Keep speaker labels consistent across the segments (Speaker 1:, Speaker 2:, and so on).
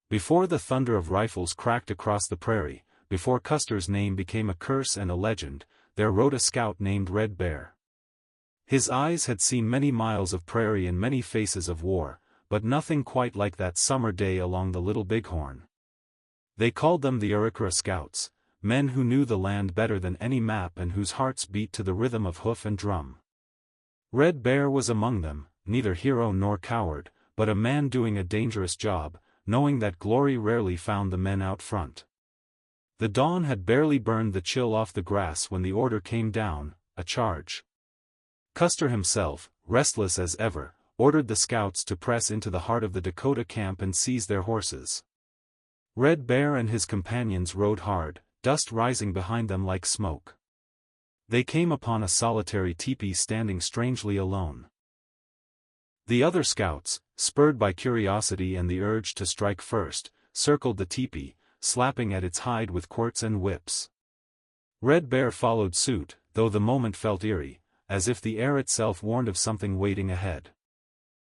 Speaker 1: Before the thunder of rifles cracked across the prairie, before Custer's name became a curse and a legend, there rode a scout named Red Bear. His eyes had seen many miles of prairie and many faces of war, but nothing quite like that summer day along the Little Bighorn. They called them the Arikara Scouts, men who knew the land better than any map and whose hearts beat to the rhythm of hoof and drum. Red Bear was among them, neither hero nor coward, but a man doing a dangerous job, knowing that glory rarely found the men out front. The dawn had barely burned the chill off the grass when the order came down, a charge. Custer himself, restless as ever, ordered the scouts to press into the heart of the Dakota camp and seize their horses. Red Bear and his companions rode hard, dust rising behind them like smoke. They came upon a solitary tepee standing strangely alone. The other scouts, spurred by curiosity and the urge to strike first, circled the tepee, slapping at its hide with quirts and whips. Red Bear followed suit, though the moment felt eerie, as if the air itself warned of something waiting ahead.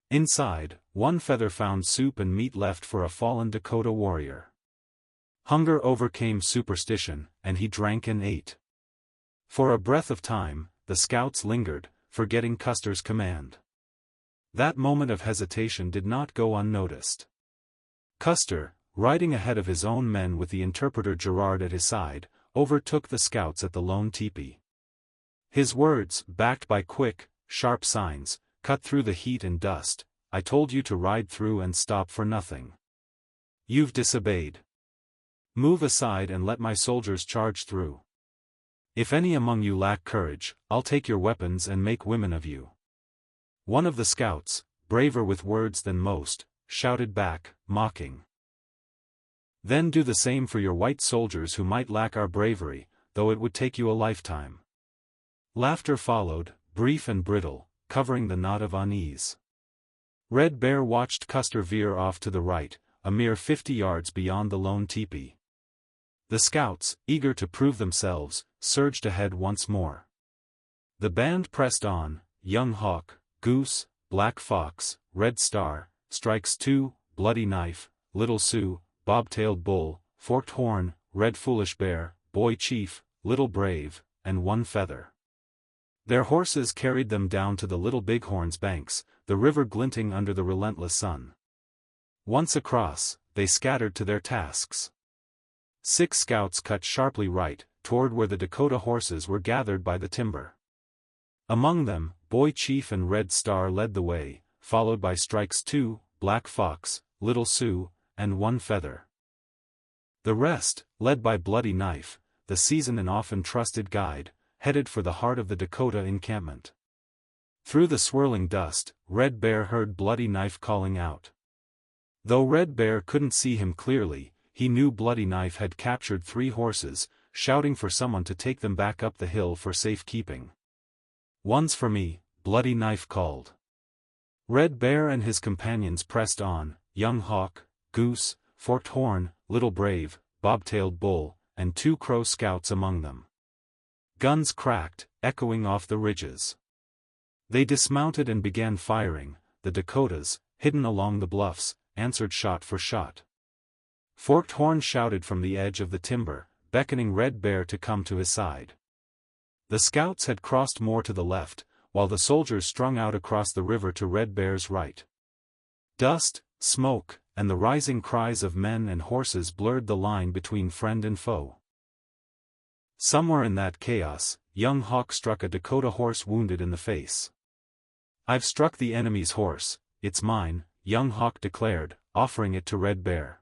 Speaker 1: Inside, one feather found soup and meat left for a fallen Dakota warrior. Hunger overcame superstition, and he drank and ate. For a breath of time, the scouts lingered, forgetting Custer's command. That moment of hesitation did not go unnoticed. Custer, riding ahead of his own men with the interpreter Gerard at his side, overtook the scouts at the lone tepee. His words, backed by quick, sharp signs, cut through the heat and dust. "I told you to ride through and stop for nothing. You've disobeyed. Move aside and let my soldiers charge through. If any among you lack courage, I'll take your weapons and make women of you." One of the scouts, braver with words than most, shouted back, mocking. "Then do the same for your white soldiers who might lack our bravery, though it would take you a lifetime." Laughter followed, brief and brittle, covering the knot of unease. Red Bear watched Custer veer off to the right, a mere 50 yards beyond the lone tepee. The scouts, eager to prove themselves, surged ahead once more. The band pressed on: Young Hawk, Goose, Black Fox, Red Star, Strikes Two, Bloody Knife, Little Sioux, Bob-tailed Bull, Forked Horn, Red Foolish Bear, Boy Chief, Little Brave, and One Feather. Their horses carried them down to the Little Bighorn's banks, the river glinting under the relentless sun. Once across, they scattered to their tasks. 6 scouts cut sharply right, toward where the Dakota horses were gathered by the timber. Among them, Boy Chief and Red Star led the way, followed by Strikes Two, Black Fox, Little Sioux, and One Feather. The rest, led by Bloody Knife, the seasoned and often trusted guide, headed for the heart of the Dakota encampment. Through the swirling dust, Red Bear heard Bloody Knife calling out. Though Red Bear couldn't see him clearly, he knew Bloody Knife had captured 3 horses, shouting for someone to take them back up the hill for safekeeping. "One's for me," Bloody Knife called. Red Bear and his companions pressed on: Young Hawk, Goose, Forked Horn, Little Brave, Bob-tailed Bull, and 2 Crow scouts among them. Guns cracked, echoing off the ridges. They dismounted and began firing. The Dakotas, hidden along the bluffs, answered shot for shot. Forked Horn shouted from the edge of the timber, beckoning Red Bear to come to his side. The scouts had crossed more to the left, while the soldiers strung out across the river to Red Bear's right. Dust, smoke, and the rising cries of men and horses blurred the line between friend and foe. Somewhere in that chaos, Young Hawk struck a Dakota horse wounded in the face. "I've struck the enemy's horse, it's mine," Young Hawk declared, offering it to Red Bear.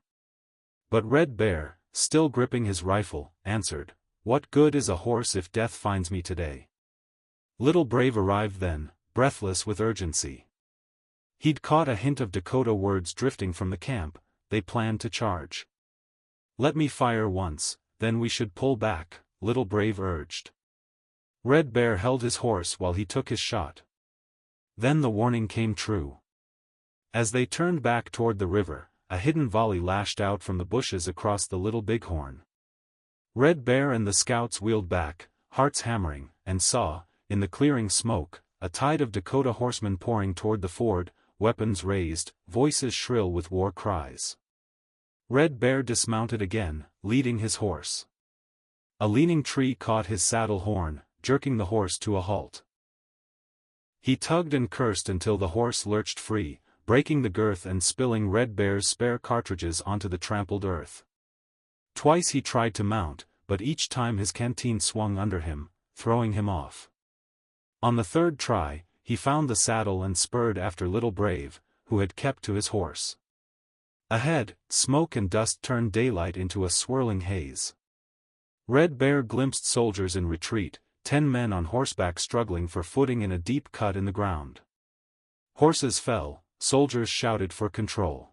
Speaker 1: But Red Bear, still gripping his rifle, answered, "What good is a horse if death finds me today?" Little Brave arrived then, breathless with urgency. He'd caught a hint of Dakota words drifting from the camp. They planned to charge. "Let me fire once, then we should pull back," Little Brave urged. Red Bear held his horse while he took his shot. Then the warning came true. As they turned back toward the river, a hidden volley lashed out from the bushes across the Little Bighorn. Red Bear and the scouts wheeled back, hearts hammering, and saw, in the clearing smoke, a tide of Dakota horsemen pouring toward the ford, weapons raised, voices shrill with war cries. Red Bear dismounted again, leading his horse. A leaning tree caught his saddle horn, jerking the horse to a halt. He tugged and cursed until the horse lurched free, breaking the girth and spilling Red Bear's spare cartridges onto the trampled earth. Twice he tried to mount, but each time his canteen swung under him, throwing him off. On the third try, he found the saddle and spurred after Little Brave, who had kept to his horse. Ahead, smoke and dust turned daylight into a swirling haze. Red Bear glimpsed soldiers in retreat, 10 men on horseback struggling for footing in a deep cut in the ground. Horses fell, soldiers shouted for control.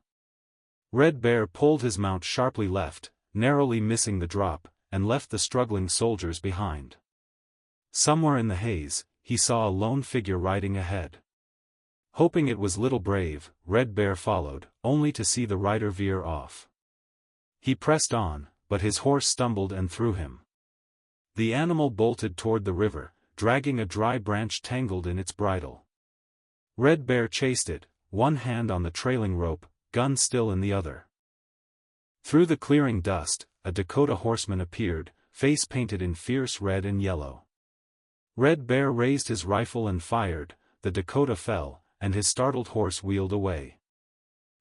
Speaker 1: Red Bear pulled his mount sharply left, narrowly missing the drop, and left the struggling soldiers behind. Somewhere in the haze, he saw a lone figure riding ahead. Hoping it was Little Brave, Red Bear followed, only to see the rider veer off. He pressed on, but his horse stumbled and threw him. The animal bolted toward the river, dragging a dry branch tangled in its bridle. Red Bear chased it, one hand on the trailing rope, gun still in the other. Through the clearing dust, a Dakota horseman appeared, face painted in fierce red and yellow. Red Bear raised his rifle and fired, the Dakota fell, and his startled horse wheeled away.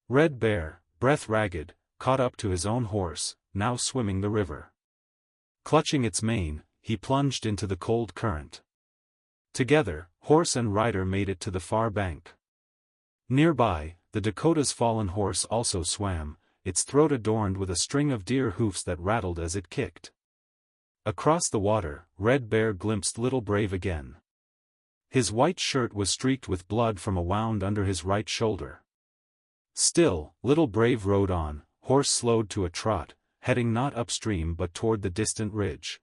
Speaker 1: Red Bear, breath ragged, caught up to his own horse, now swimming the river. Clutching its mane, he plunged into the cold current. Together, horse and rider made it to the far bank. Nearby, the Dakota's fallen horse also swam, its throat adorned with a string of deer hoofs that rattled as it kicked. Across the water, Red Bear glimpsed Little Brave again. His white shirt was streaked with blood from a wound under his right shoulder. Still, Little Brave rode on, horse slowed to a trot, heading not upstream but toward the distant ridge.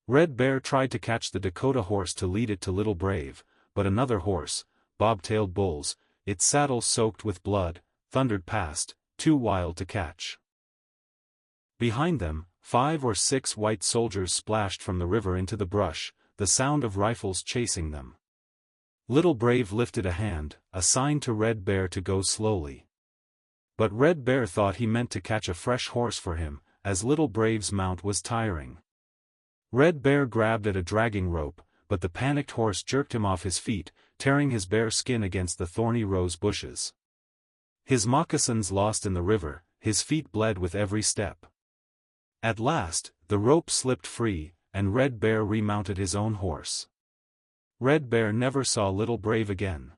Speaker 1: Red Bear tried to catch the Dakota horse to lead it to Little Brave, but another horse, bobtailed bulls, its saddle soaked with blood, thundered past, too wild to catch. Behind them, 5 or 6 white soldiers splashed from the river into the brush, the sound of rifles chasing them. Little Brave lifted a hand, a sign to Red Bear to go slowly. But Red Bear thought he meant to catch a fresh horse for him, as Little Brave's mount was tiring. Red Bear grabbed at a dragging rope, but the panicked horse jerked him off his feet, tearing his bare skin against the thorny rose bushes. His moccasins lost in the river, his feet bled with every step. At last, the rope slipped free, and Red Bear remounted his own horse. Red Bear never saw Little Brave again.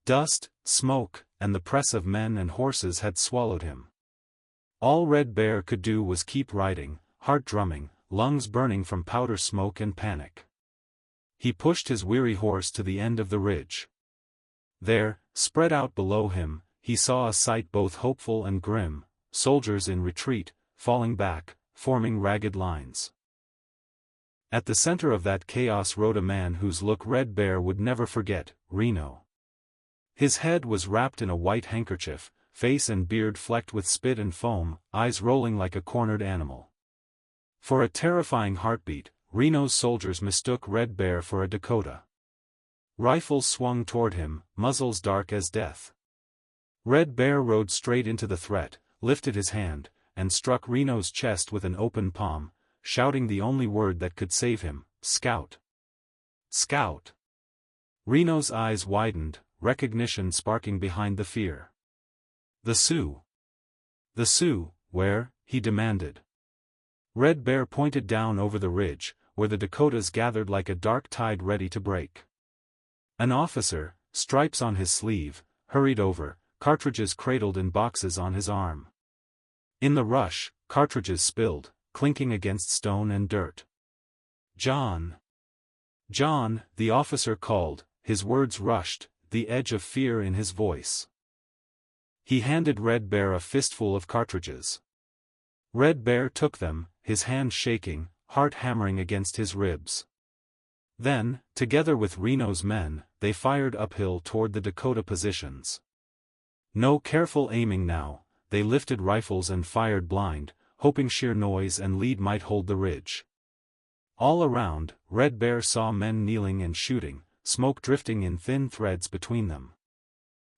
Speaker 1: Dust, smoke, and the press of men and horses had swallowed him. All Red Bear could do was keep riding, heart drumming, lungs burning from powder smoke and panic. He pushed his weary horse to the end of the ridge. There, spread out below him, he saw a sight both hopeful and grim, soldiers in retreat, falling back, forming ragged lines. At the center of that chaos rode a man whose look Red Bear would never forget, Reno. His head was wrapped in a white handkerchief, face and beard flecked with spit and foam, eyes rolling like a cornered animal. For a terrifying heartbeat, Reno's soldiers mistook Red Bear for a Dakota. Rifles swung toward him, muzzles dark as death. Red Bear rode straight into the threat, lifted his hand, and struck Reno's chest with an open palm, shouting the only word that could save him, "Scout! Scout!" Reno's eyes widened, recognition sparking behind the fear. "The Sioux! The Sioux, where?" he demanded. Red Bear pointed down over the ridge, where the Dakotas gathered like a dark tide ready to break. An officer, stripes on his sleeve, hurried over, cartridges cradled in boxes on his arm. In the rush, cartridges spilled, clinking against stone and dirt. "John! John!" the officer called, his words rushed, the edge of fear in his voice. He handed Red Bear a fistful of cartridges. Red Bear took them, his hand shaking, heart hammering against his ribs. Then, together with Reno's men, they fired uphill toward the Dakota positions. No careful aiming now, they lifted rifles and fired blind, hoping sheer noise and lead might hold the ridge. All around, Red Bear saw men kneeling and shooting, smoke drifting in thin threads between them.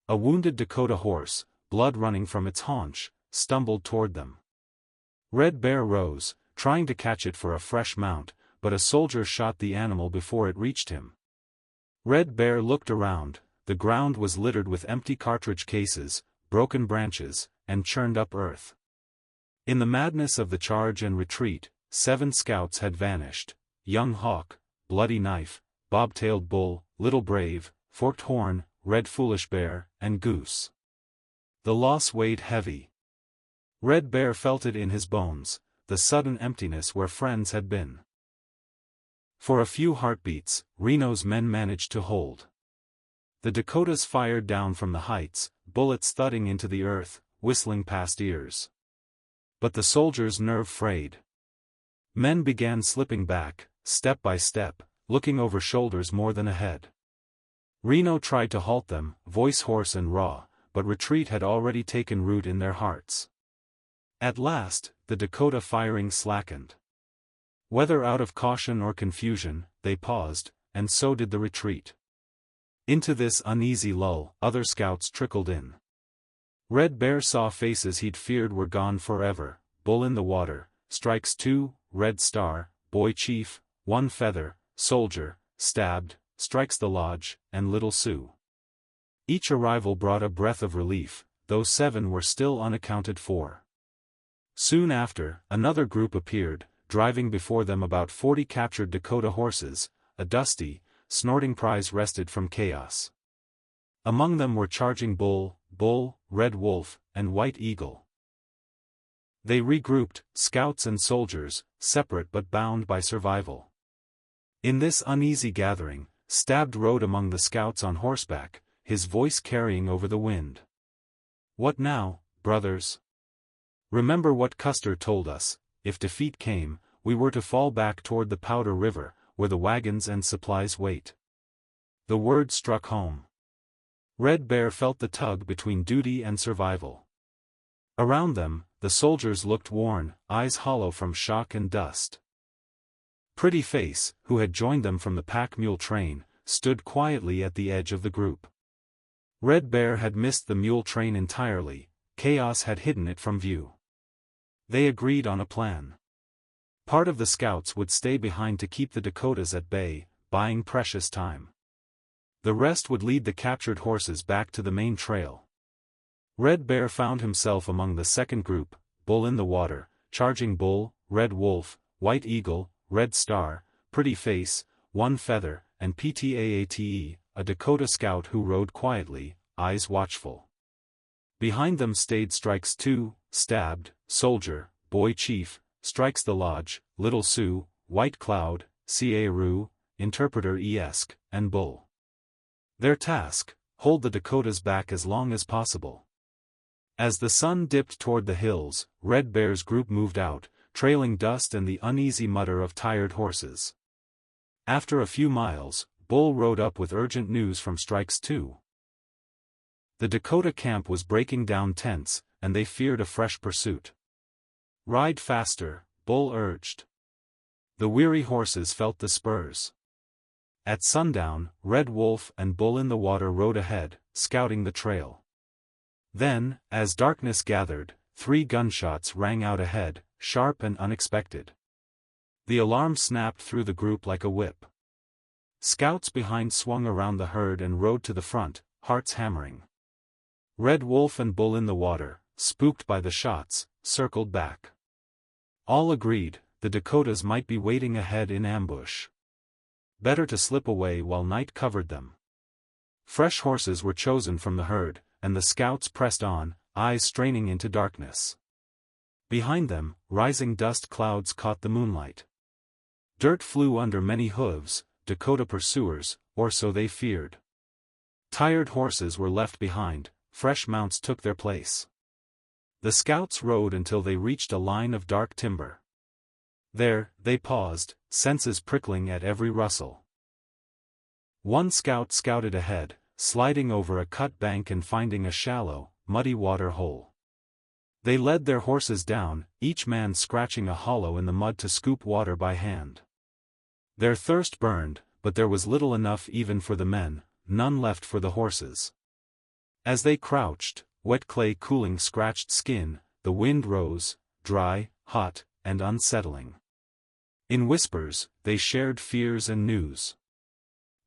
Speaker 1: A wounded Dakota horse, blood running from its haunch, stumbled toward them. Red Bear rose, trying to catch it for a fresh mount, but a soldier shot the animal before it reached him. Red Bear looked around. The ground was littered with empty cartridge cases, broken branches, and churned up earth. In the madness of the charge and retreat, 7 scouts had vanished: Young Hawk, Bloody Knife, Bobtailed Bull, Little Brave, Forked Horn, Red Foolish Bear, and Goose. The loss weighed heavy. Red Bear felt it in his bones, the sudden emptiness where friends had been. For a few heartbeats, Reno's men managed to hold. The Dakotas fired down from the heights, bullets thudding into the earth, whistling past ears. But the soldiers' nerve frayed. Men began slipping back, step by step, looking over shoulders more than ahead. Reno tried to halt them, voice hoarse and raw, but retreat had already taken root in their hearts. At last, the Dakota firing slackened. Whether out of caution or confusion, they paused, and so did the retreat. Into this uneasy lull, other scouts trickled in. Red Bear saw faces he'd feared were gone forever: Bull in the Water, Strikes 2, Red Star, Boy Chief, One Feather, Soldier, Stabbed, Strikes the Lodge, and Little Sioux. Each arrival brought a breath of relief, though 7 were still unaccounted for. Soon after, another group appeared, driving before them about 40 captured Dakota horses, a dusty, snorting prize wrested from chaos. Among them were Charging Bull, Red Wolf, and White Eagle. They regrouped, scouts and soldiers, separate but bound by survival. In this uneasy gathering, Stabbed rode among the scouts on horseback, his voice carrying over the wind. "What now, brothers? Remember what Custer told us: if defeat came, we were to fall back toward the Powder River, where the wagons and supplies wait." The word struck home. Red Bear felt the tug between duty and survival. Around them, the soldiers looked worn, eyes hollow from shock and dust. Pretty Face, who had joined them from the pack mule train, stood quietly at the edge of the group. Red Bear had missed the mule train entirely, chaos had hidden it from view. They agreed on a plan. Part of the scouts would stay behind to keep the Dakotas at bay, buying precious time. The rest would lead the captured horses back to the main trail. Red Bear found himself among the second group: Bull in the Water, Charging Bull, Red Wolf, White Eagle, Red Star, Pretty Face, One Feather, and Ptaate, a Dakota scout who rode quietly, eyes watchful. Behind them stayed Strikes 2, Stabbed, Soldier, Boy Chief, Strikes the Lodge, Little Sioux, White Cloud, Ca-Ru, Interpreter Esk, and Bull. Their task: hold the Dakotas back as long as possible. As the sun dipped toward the hills, Red Bear's group moved out, trailing dust and the uneasy mutter of tired horses. After a few miles, Bull rode up with urgent news from Strikes 2. The Dakota camp was breaking down tents, and they feared a fresh pursuit. "Ride faster," Bull urged. The weary horses felt the spurs. At sundown, Red Wolf and Bull in the Water rode ahead, scouting the trail. Then, as darkness gathered, 3 gunshots rang out ahead, sharp and unexpected. The alarm snapped through the group like a whip. Scouts behind swung around the herd and rode to the front, hearts hammering. Red Wolf and Bull in the Water, spooked by the shots, circled back. All agreed, the Dakotas might be waiting ahead in ambush. Better to slip away while night covered them. Fresh horses were chosen from the herd, and the scouts pressed on, eyes straining into darkness. Behind them, rising dust clouds caught the moonlight. Dirt flew under many hooves, Dakota pursuers, or so they feared. Tired horses were left behind, fresh mounts took their place. The scouts rode until they reached a line of dark timber. There, they paused, senses prickling at every rustle. One scout scouted ahead, sliding over a cut bank and finding a shallow, muddy water hole. They led their horses down, each man scratching a hollow in the mud to scoop water by hand. Their thirst burned, but there was little enough even for the men, none left for the horses. As they crouched, wet clay cooling scratched skin, the wind rose, dry, hot, and unsettling. In whispers, they shared fears and news.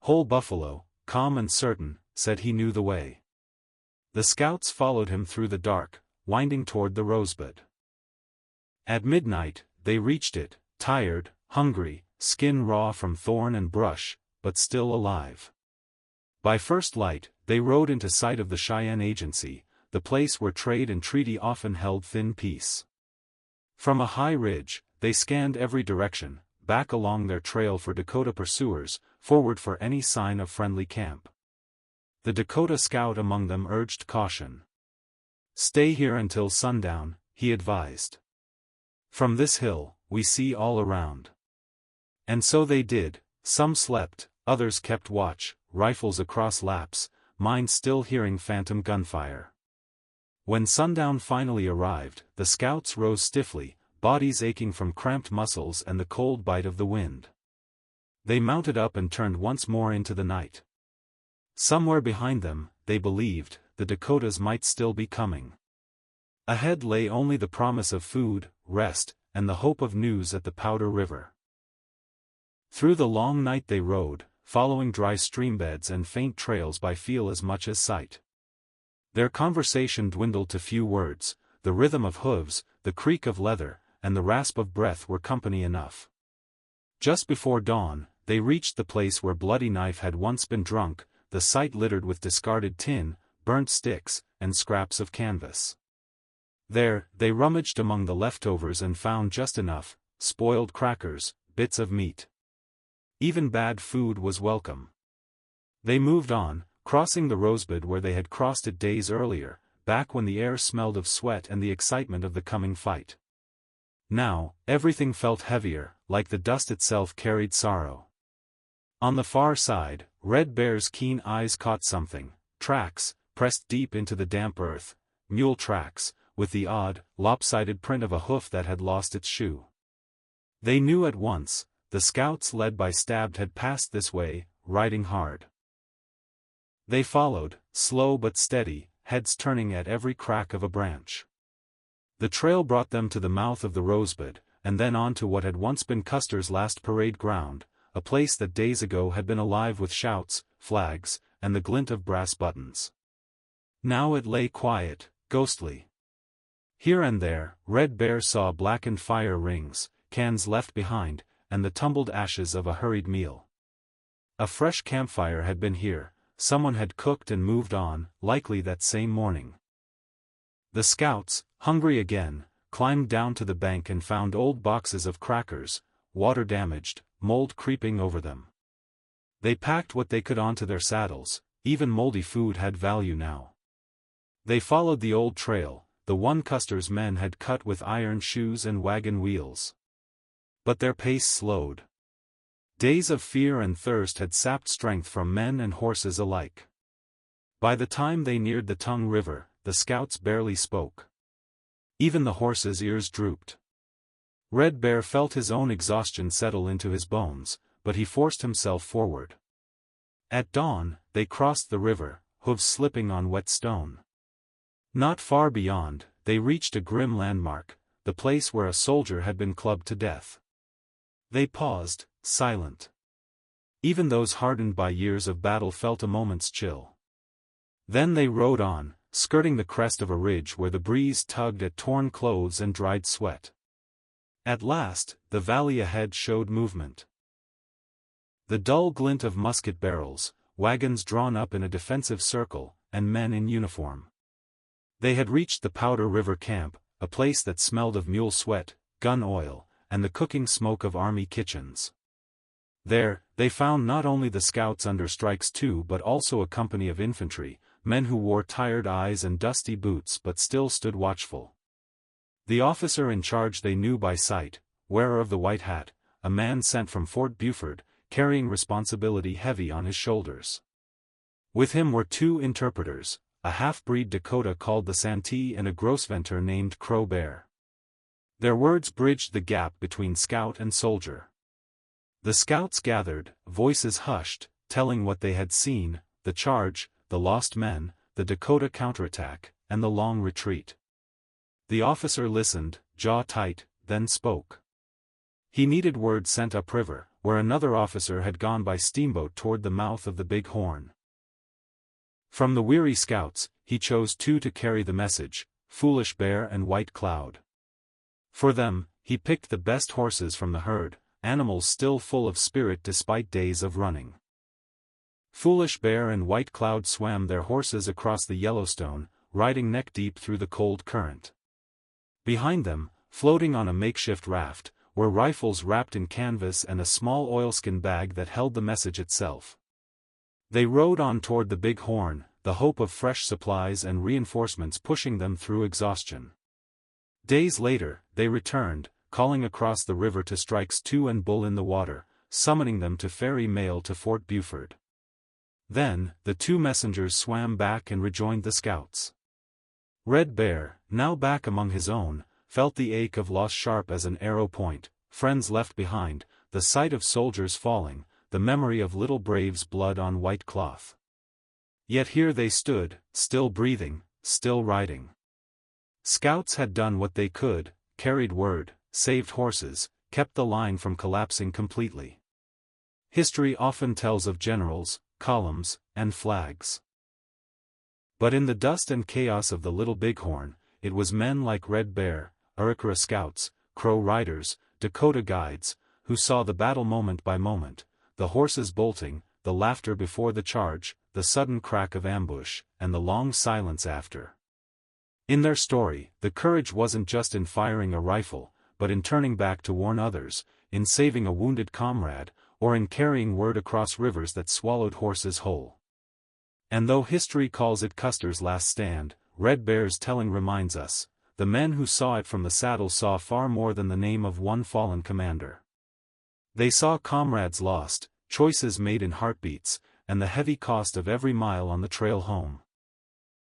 Speaker 1: Whole Buffalo, calm and certain, said he knew the way. The scouts followed him through the dark, winding toward the rosebud. At midnight, they reached it, tired, hungry, skin raw from thorn and brush, but still alive. By first light, they rode into sight of the Cheyenne Agency, the place where trade and treaty often held thin peace. From a high ridge, they scanned every direction, back along their trail for Dakota pursuers, forward for any sign of friendly camp. The Dakota scout among them urged caution. "Stay here until sundown," he advised. "From this hill, we see all around." And so they did. Some slept, others kept watch, rifles across laps, mine still hearing phantom gunfire. When sundown finally arrived, the scouts rose stiffly, bodies aching from cramped muscles and the cold bite of the wind. They mounted up and turned once more into the night. Somewhere behind them, they believed, the Dakotas might still be coming. Ahead lay only the promise of food, rest, and the hope of news at the Powder River. Through the long night they rode, following dry streambeds and faint trails by feel as much as sight. Their conversation dwindled to few words. The rhythm of hooves, the creak of leather, and the rasp of breath were company enough. Just before dawn, they reached the place where Bloody Knife had once been drunk, the site littered with discarded tin, burnt sticks, and scraps of canvas. There, they rummaged among the leftovers and found just enough: spoiled crackers, bits of meat. Even bad food was welcome. They moved on, crossing the rosebud where they had crossed it days earlier, back when the air smelled of sweat and the excitement of the coming fight. Now, everything felt heavier, like the dust itself carried sorrow. On the far side, Red Bear's keen eyes caught something: tracks, pressed deep into the damp earth, mule tracks, with the odd, lopsided print of a hoof that had lost its shoe. They knew at once: the scouts led by Stabbed had passed this way, riding hard. They followed, slow but steady, heads turning at every crack of a branch. The trail brought them to the mouth of the rosebud, and then on to what had once been Custer's last parade ground, a place that days ago had been alive with shouts, flags, and the glint of brass buttons. Now it lay quiet, ghostly. Here and there, Red Bear saw blackened fire rings, cans left behind, and the tumbled ashes of a hurried meal. A fresh campfire had been here. Someone had cooked and moved on, likely that same morning. The scouts, hungry again, climbed down to the bank and found old boxes of crackers, water-damaged, mold creeping over them. They packed what they could onto their saddles. Even moldy food had value now. They followed the old trail, the one Custer's men had cut with iron shoes and wagon wheels. But their pace slowed. Days of fear and thirst had sapped strength from men and horses alike. By the time they neared the Tongue River, the scouts barely spoke. Even the horses' ears drooped. Red Bear felt his own exhaustion settle into his bones, but he forced himself forward. At dawn, they crossed the river, hooves slipping on wet stone. Not far beyond, they reached a grim landmark, the place where a soldier had been clubbed to death. They paused, silent. Even those hardened by years of battle felt a moment's chill. Then they rode on, skirting the crest of a ridge where the breeze tugged at torn clothes and dried sweat. At last, the valley ahead showed movement. The dull glint of musket barrels, wagons drawn up in a defensive circle, and men in uniform. They had reached the Powder River camp, a place that smelled of mule sweat, gun oil, and the cooking smoke of army kitchens. There, they found not only the scouts under Strike's two but also a company of infantry, men who wore tired eyes and dusty boots but still stood watchful. The officer in charge they knew by sight, wearer of the white hat, a man sent from Fort Buford, carrying responsibility heavy on his shoulders. With him were two interpreters, a half-breed Dakota called the Santee and a Grossventer named Crow Bear. Their words bridged the gap between scout and soldier. The scouts gathered, voices hushed, telling what they had seen: the charge, the lost men, the Dakota counterattack, and the long retreat. The officer listened, jaw tight, then spoke. He needed word sent upriver, where another officer had gone by steamboat toward the mouth of the Big Horn. From the weary scouts, he chose 2 to carry the message, Foolish Bear and White Cloud. For them, he picked the best horses from the herd, animals still full of spirit despite days of running. Foolish Bear and White Cloud swam their horses across the Yellowstone, riding neck-deep through the cold current. Behind them, floating on a makeshift raft, were rifles wrapped in canvas and a small oilskin bag that held the message itself. They rode on toward the Big Horn, the hope of fresh supplies and reinforcements pushing them through exhaustion. Days later, they returned, calling across the river to Strikes 2 and Bull in the Water, summoning them to ferry mail to Fort Buford. Then, the 2 messengers swam back and rejoined the scouts. Red Bear, now back among his own, felt the ache of loss sharp as an arrow point, friends left behind, the sight of soldiers falling, the memory of little braves' blood on white cloth. Yet here they stood, still breathing, still riding. Scouts had done what they could, carried word, saved horses, kept the line from collapsing completely. History often tells of generals, columns, and flags. But in the dust and chaos of the Little Bighorn, it was men like Red Bear, Arikara scouts, Crow riders, Dakota guides, who saw the battle moment by moment, the horses bolting, the laughter before the charge, the sudden crack of ambush, and the long silence after. In their story, the courage wasn't just in firing a rifle, but in turning back to warn others, in saving a wounded comrade, or in carrying word across rivers that swallowed horses whole. And though history calls it Custer's last stand, Red Bear's telling reminds us, the men who saw it from the saddle saw far more than the name of one fallen commander. They saw comrades lost, choices made in heartbeats, and the heavy cost of every mile on the trail home.